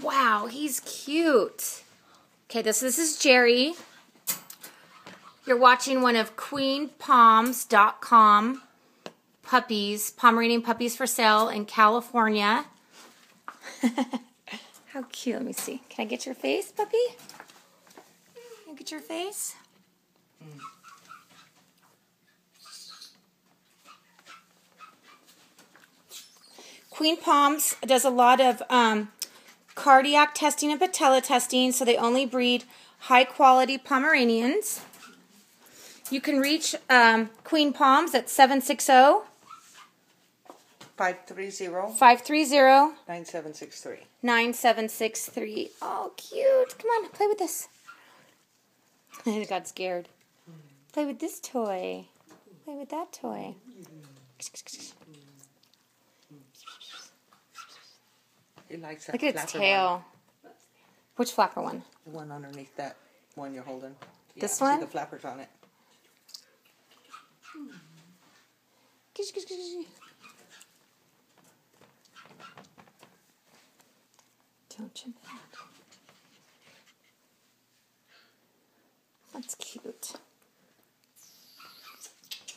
Wow, he's cute. Okay, this is Jerry. You're watching one of QueenPoms.com puppies, Pomeranian puppies for sale in California. How cute. Let me see. Can I get your face, puppy? Can I get your face? Queen Poms does a lot of cardiac testing and patella testing, so they only breed high-quality Pomeranians. You can reach Queen Poms at 760 530 9763. 9763. Oh, cute. Come on, play with this. I got scared. Play with this toy. Play with that toy. He likes that. Look at its tail. One. Which flapper one? The one underneath that one you're holding. This one? one? See the flappers on it. Don't jump out. That's cute.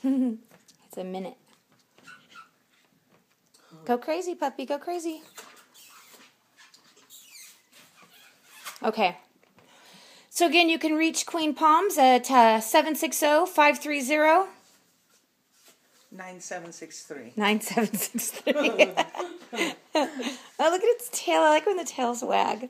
It's a minute. Go crazy, puppy. Go crazy. Okay. So again, you can reach Queen Poms at 760-530 9763. 9763. Oh, look at its tail. I like when the tails wag.